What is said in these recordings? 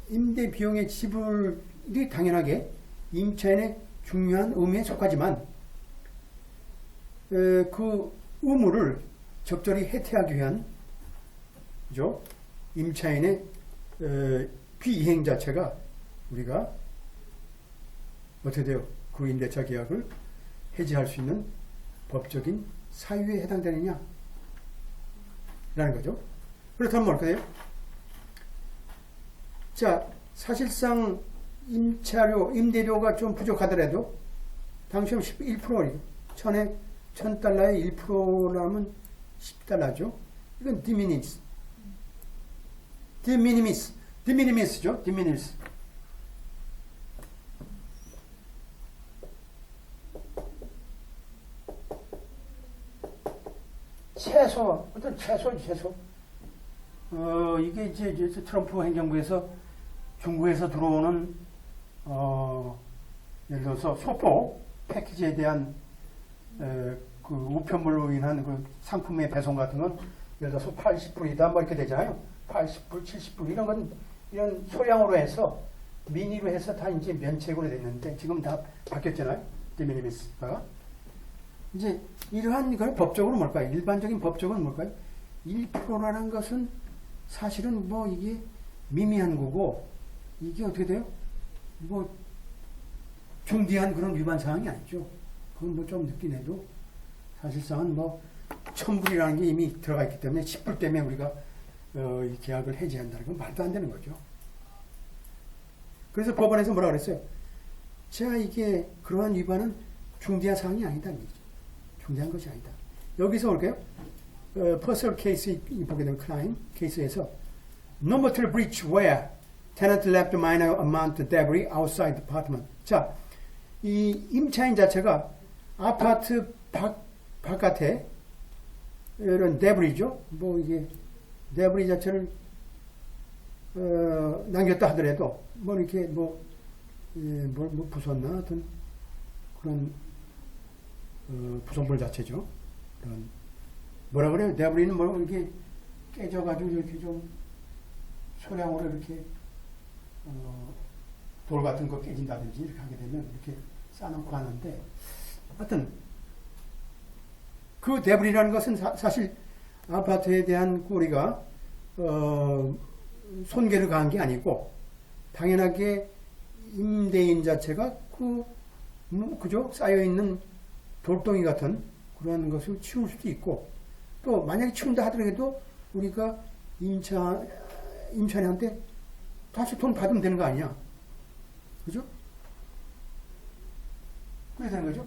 임대 비용의 지불이 당연하게 임차인의 중요한 의무에 속하지만 그 의무를 적절히 해태하기 위한 그죠? 임차인의 비이행 자체가 우리가 어떻게 돼요? 그 임대차 계약을 해지할 수 있는 법적인 사유에 해당되느냐 라는 거죠. 그렇다면 뭐 어떻게 돼요? 자, 사실상 임대료가 좀 부족하더라도 당시에 1%예요. 1000달러에 1%라면 10달러죠. 이건 디미니미스죠. 디미니미스. 어떤 최소. 이게 이제 트럼프 행정부에서 중국에서 들어오는, 예를 들어서 소포 패키지에 대한, 그 우편물로 인한 그 상품의 배송 같은 건, 예를 들어서 80불이다, 뭐 이렇게 되잖아요. 80불, 70불, 이런 소량으로 해서, 미니로 해서 다 이제 면책으로 됐는데, 지금 다 바뀌었잖아요. 디미니미스가. 이제 이러한 걸 법적으로 뭘까요? 일반적인 법적은 뭘까요? 1%라는 것은 사실은 뭐 이게 미미한 거고, 이게 어떻게 돼요? 뭐 중대한 그런 위반 사항이 아니죠. 그건 뭐 좀 늦긴 해도 사실상은 뭐 1000불이라는 게 이미 들어가 있기 때문에 10불 때문에 우리가 이 계약을 해지한다는 건 말도 안 되는 거죠. 그래서 법원에서 뭐라 그랬어요? 자, 이게 그러한 위반은 중대한 사항이 아니다. 중대한 것이 아니다. 여기서 볼까요? 퍼스널 케이스 보게 되면 클라임 케이스에서 No material breach where tenant left minor amount of debris outside the apartment. 자, 이 임차인 자체가 아파트 바깥에 이런 데브리죠. 뭐 이게 데브리 자체를 남겼다 하더라도 뭐 이렇게 뭐 부쉈나 하여튼 그런 부속물 자체죠. 그런 뭐라 그래요? 데브리는 뭐 이렇게 깨져가지고 이렇게 좀 소량으로 이렇게 돌 같은 거 깨진다든지 이렇게 하게 되면 이렇게 쌓아놓고 하는데 하여튼 그 데브리라는 것은 사실 아파트에 대한 우리가 손괴를 가한 게 아니고 당연하게 임대인 자체가 그죠? 쌓여있는 돌덩이 같은 그런 것을 치울 수도 있고 또 만약에 치운다 하더라도 우리가 임차인한테 다시 돈 받으면 되는 거 아니야? 그죠? 그래 되는 거죠?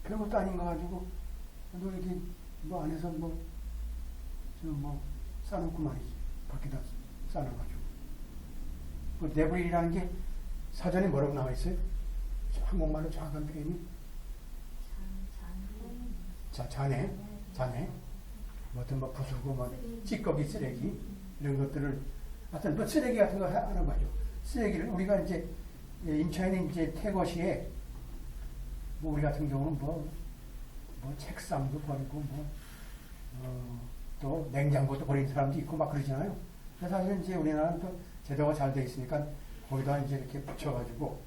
별것도 아닌 거 가지고 너 이렇게 뭐 안에서 싸놓고 말이지. 밖에다 싸놔가지고. 그 데브리라는 게 사전에 뭐라고 나와 있어요? 한국말로 정확한 표현이? 자, 잔해. 어떤 부수고, 찌꺼기 쓰레기, 이런 것들을, 하여튼 쓰레기 같은 거 하는 거죠. 쓰레기를 우리가 이제, 임차인이 이제 퇴거 시에, 우리 같은 경우는 책상도 버리고, 또 냉장고도 버리는 사람도 있고 막 그러잖아요. 그래서 사실 이제 우리나라는 또 제도가 잘 돼 있으니까 거기다 이제 이렇게 붙여가지고,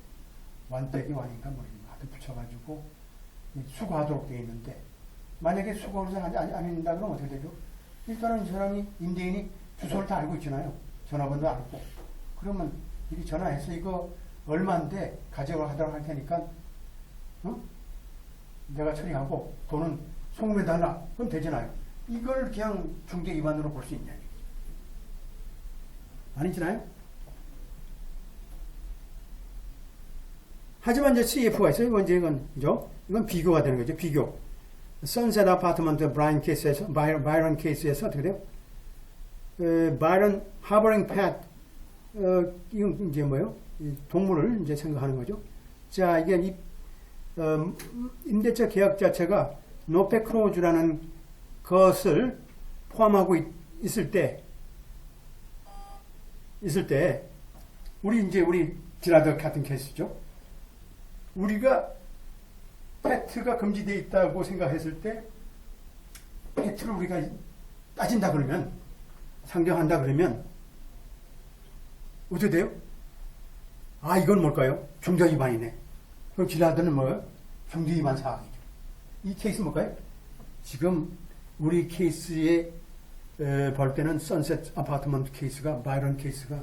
완떼기 완인가 하여튼 붙여가지고, 수거하도록 되어 있는데, 만약에 수거를 안 한다 그러면 어떻게 되죠? 일단은 이 사람이, 임대인이 주소를 다 알고 있잖아요. 전화번호도 알고. 그러면 이리 전화해서 이거 얼마인데 가져가 하도록 할 테니까, 내가 처리하고 돈은 송금해달라. 그럼 되잖아요. 이걸 그냥 중대 위반으로 볼 수 있냐. 아니잖아요? 하지만 이제 CF가 있어요. 이건 비교가 되는 거죠. 비교. 선셋 아파트먼트 바이런 케이스에서 어떻게 돼요? 바이런 하버링 팻 이건 이제 뭐예요? 동물을 이제 생각하는 거죠. 자, 이게 임대차 계약 자체가 노페 클로즈라는 것을 포함하고 있을 때 우리 디라더 같은 케이스죠. 우리가 페트가 금지되어 있다고 생각했을 때 페트를 우리가 따진다 그러면 상정한다 그러면 어떻게 돼요? 아, 이건 뭘까요? 중대 위반이네. 그럼 지나들은 뭐예요? 중대 위반 사항이죠. 이 케이스 뭘까요? 지금 우리 케이스에 볼 때는 선셋 아파트먼트 케이스가, 바이런 케이스가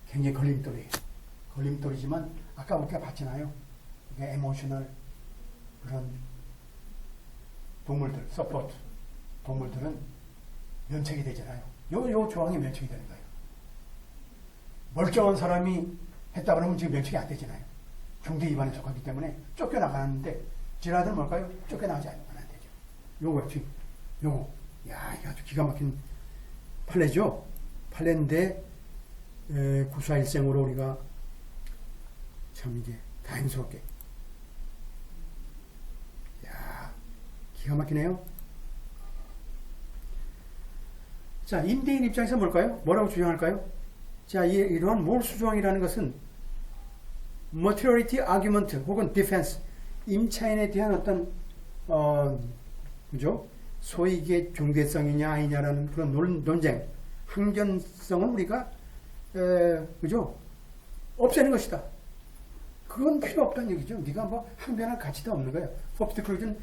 굉장히 걸림돌이에요. 걸림돌이지만 아까 우리가 봤잖아요. 이게 에모셔널 그런 동물들, 서포트 동물들은 면책이 되잖아요. 요 조항이 면책이 되는 거예요. 멀쩡한 사람이 했다 그러면 지금 면책이 안 되잖아요. 중대 위반에 속하기 때문에 쫓겨나가는데 지나들은 뭘까요? 쫓겨나가지 않으면 안 되죠. 요거 지금 요거 야, 이거 아주 기가 막힌 판례죠. 판례인데 구사일생으로 우리가 참 이게 다행스럽게 야, 기가 막히네요. 자, 임대인 입장에서 뭘까요? 뭐라고 주장할까요? 자, 이러한 몰수 조항이라는 것은 materiality argument 혹은 defense, 임차인에 대한 어떤 그죠? 소위 이게 중대성이냐 아니냐라는 그런 논쟁, 항변성은 우리가 그죠? 없애는 것이다. 그건 필요 없다는 얘기죠. 네가 뭐 항변할 가치도 없는 거예요. 포피트 클로즈는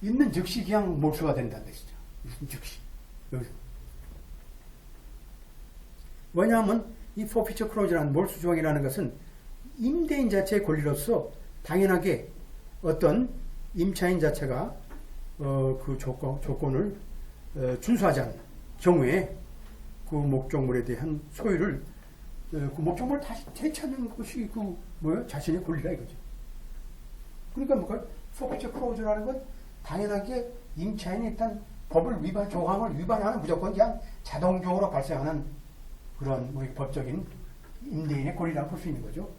있는 즉시 그냥 몰수가 된다는 뜻이죠. 있는 즉시. 여기서. 왜냐하면 이 포피처 클로즈라는 몰수 조항이라는 것은 임대인 자체의 권리로서 당연하게 어떤 임차인 자체가 그 조건을 준수하지 않는 경우에 그 목적물에 대한 소유를 그 목적물을 다시 되찾는 것이 그 뭐예요? 자신의 권리다 이거죠. 그러니까 뭐가 포피처 클로즈라는 건 당연하게 임차인이 일단 법을 위반 조항을 위반하는 무조건 그냥 자동적으로 발생하는 그런 우리 법적인 임대인의 권리라고 볼 수 있는 거죠.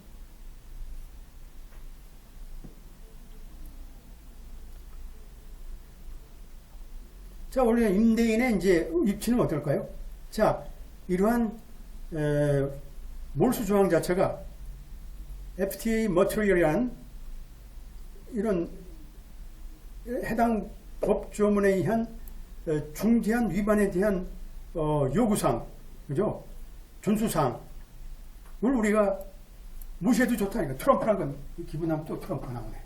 자, 원래 임대인의 이제 입지는 어떨까요? 자, 이러한 몰수 조항 자체가 FTA 머티리얼이라는 이런 해당 법조문에 의한 중대한 위반에 대한 요구사항, 그죠? 준수사항을 우리가 무시해도 좋다니까. 트럼프란 건 기분 나면 또 트럼프 나오네.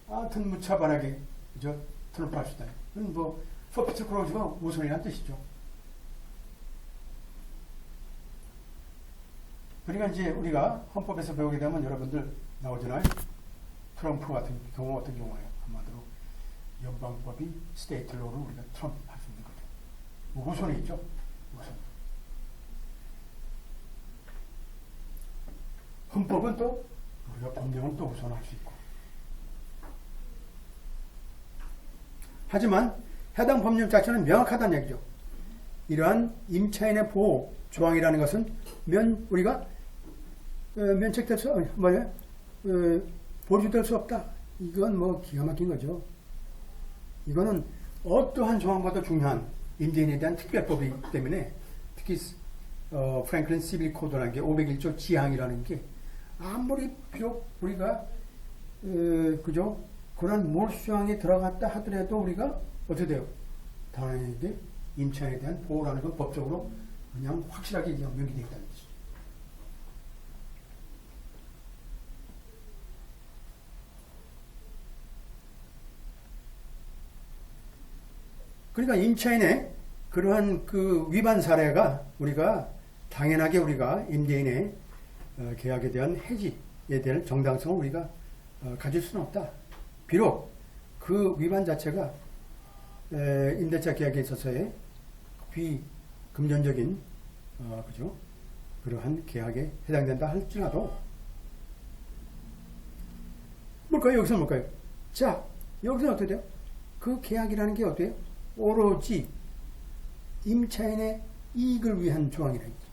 하여튼 무차반하게 그죠? 트럼프 합시다. 이건 뭐 포피트 클로즈가 우선이라는 뜻이죠. 그러니까 이제 우리가 헌법에서 배우게 되면 여러분들 나오잖아요. 트럼프 같은 경우 어떤 경우예요? 한마디로 연방법이 스테이트 로로 우리가 트럼프 할 수 있는 거죠. 우선이 있죠. 우선. 헌법은 또 우리가 법령을 또 우선할 수 있고. 하지만 해당 법령 자체는 명확하다는 얘기죠. 이러한 임차인의 보호 조항이라는 것은 우리가 면책될 수 보류될 수 없다. 이건 뭐 기가 막힌 거죠. 이거는 어떠한 조항보다 중요한 임대인에 대한 특별법이기 때문에 특히 프랭클린 시빌 코드라는 게 501조 지항이라는 게 아무리 비록 우리가 그죠? 그런 몰수조항에 들어갔다 하더라도 우리가 어떻게 돼요? 당연하게 임차인에 대한 보호라는 건 법적으로 그냥 확실하게 명기되어 있다는 것이죠. 그러니까 임차인의 그러한 그 위반 사례가 우리가 당연하게 우리가 임대인의 계약에 대한 해지에 대한 정당성을 우리가 가질 수는 없다. 비록 그 위반 자체가 임대차 계약에 있어서의 비금전적인 그죠? 그러한 계약에 해당된다 할지라도 뭘까요? 여기서 뭘까요? 자, 여기서 어떻게 돼요? 그 계약이라는 게 어때요? 오로지 임차인의 이익을 위한 조항이라는 거죠.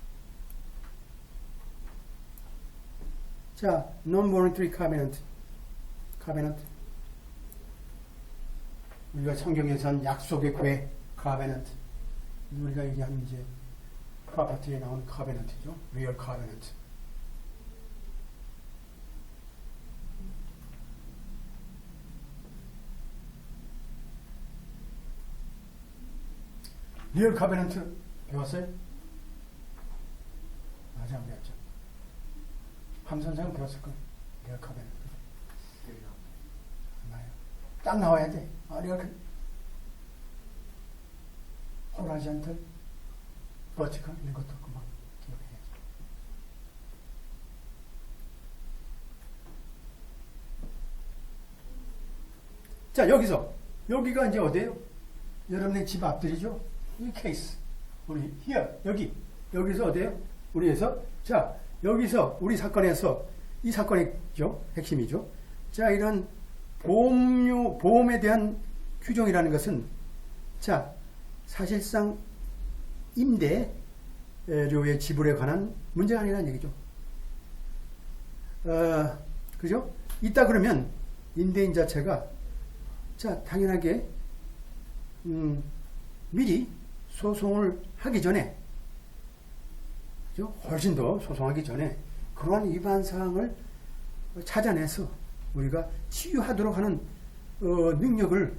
자, non-voluntary covenant. 우리가 성경에서는 약속의 궤, covenant. 우리가 얘기하는 이제 프로퍼티에 나오는 covenant이죠. real covenant. 리얼 카베넌트 배웠어요? 아직 안 배웠죠. 황 선생은 들었을 거예요. 리얼컵에는. 딱 나와야 돼. 리얼컵. 호라이즌탈, 버티컬 이런 것도 그만 기억해야지. 자, 여기가 이제 어디예요? 여러분의 집 앞들이죠? 이 케이스. 우리 여기서 어디예요? 자, 여기서 우리 사건에서 이 사건이죠. 핵심이죠. 자, 이런 보험에 대한 규정이라는 것은 자, 사실상 임대료의 지불에 관한 문제가 아니라는 얘기죠. 그죠? 있다 그러면 임대인 자체가 자, 당연하게 미리 소송을 하기 전에 그죠? 훨씬 더 소송하기 전에 그러한 위반 사항을 찾아내서 우리가 치유하도록 하는 능력을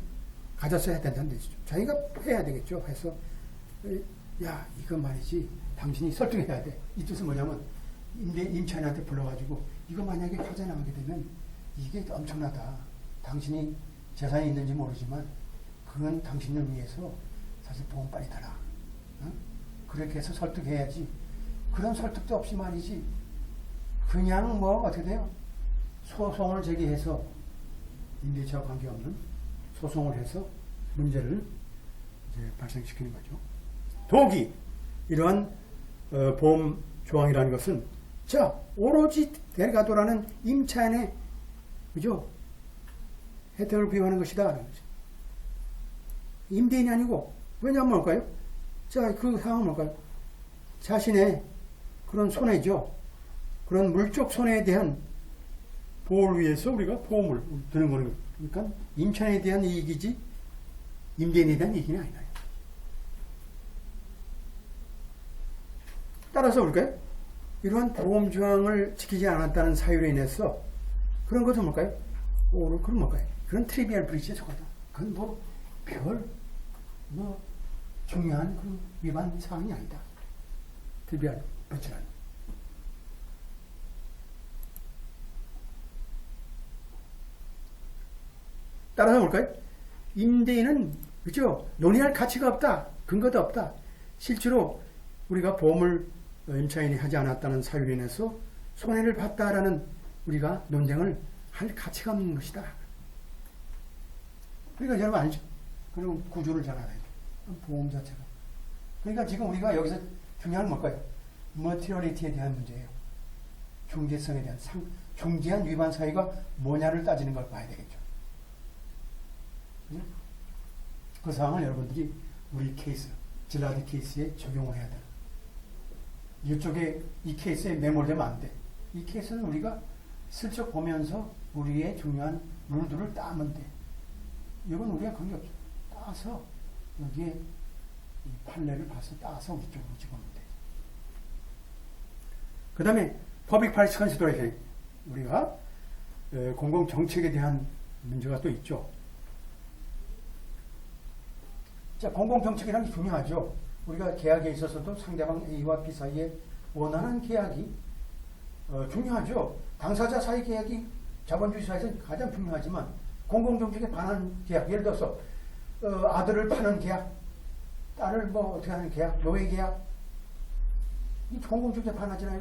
가졌어야 된다는 뜻이죠. 자기가 해야 되겠죠. 해서 야, 이거 말이지 당신이 설득해야 돼. 이 뜻은 뭐냐면 임차인한테 불러가지고 이거 만약에 화재 나게 되면 이게 엄청나다. 당신이 재산이 있는지 모르지만 그건 당신을 위해서 사실 보험 빨리 달아. 그렇게 해서 설득해야지. 그런 설득도 없이 말이지 그냥 뭐 어떻게 돼요? 소송을 제기해서 임대차와 관계없는 소송을 해서 문제를 이제 발생시키는 거죠. 독이 이러한 보험 조항이라는 것은 자, 오로지 델가도라는 임차인의 그죠? 혜택을 부여하는 것이다. 임대인이 아니고 왜냐하면 뭘까요? 자, 그 상황은 뭘까요? 자신의 그런 손해죠. 그런 물적 손해에 대한 보호를 위해서 우리가 보험을 드는 거는 그러니까 임차인에 대한 이익이지 임대인에 대한 이익이 아니다. 따라서 볼까요? 이러한 보험 조항을 지키지 않았다는 사유로 인해서 그런 것은 뭘까요? 그건 뭘까요? 그런 트리비얼 브리치에 속하다. 그건 중요한 그 위반 사항이 아니다. 트리비얼 브리치라는. 따라서 볼까요? 임대인은 그죠? 논의할 가치가 없다. 근거도 없다. 실제로 우리가 보험을 임차인이 하지 않았다는 사유로 인해서 손해를 봤다라는 우리가 논쟁을 할 가치가 없는 것이다. 그러니까 여러분 알죠? 그리고 구조를 잘 알아야죠. 보험 자체가. 그러니까 지금 우리가 여기서 중요한 건 뭘까요? 머티리얼리티에 대한 문제예요. 중재성에 대한 중재한 위반 사유가 뭐냐를 따지는 걸 봐야 되겠죠. 그 상황을 여러분들이 우리 케이스, 질라드 케이스에 적용을 해야 돼. 이쪽에 이 케이스에 매몰되면 안 돼. 이 케이스는 우리가 슬쩍 보면서 우리의 중요한 룰들을 따면 돼. 이건 우리가 관계없어. 따서 여기에 이 판례를 봐서 따서 우리 쪽으로 집어넣으면 돼. 그 다음에 Public Policy Consideration. 우리가 공공정책에 대한 문제가 또 있죠. 자, 공공정책이라는 게 중요하죠. 우리가 계약에 있어서도 상대방 A와 B 사이에 원하는 계약이 중요하죠. 당사자 사이 계약이 자본주의 사회에서 가장 중요하지만 공공정책에 반한 계약, 예를 들어서 아들을 파는 계약, 딸을 어떻게 하는 계약, 노예 계약, 이 공공정책에 반하잖아요.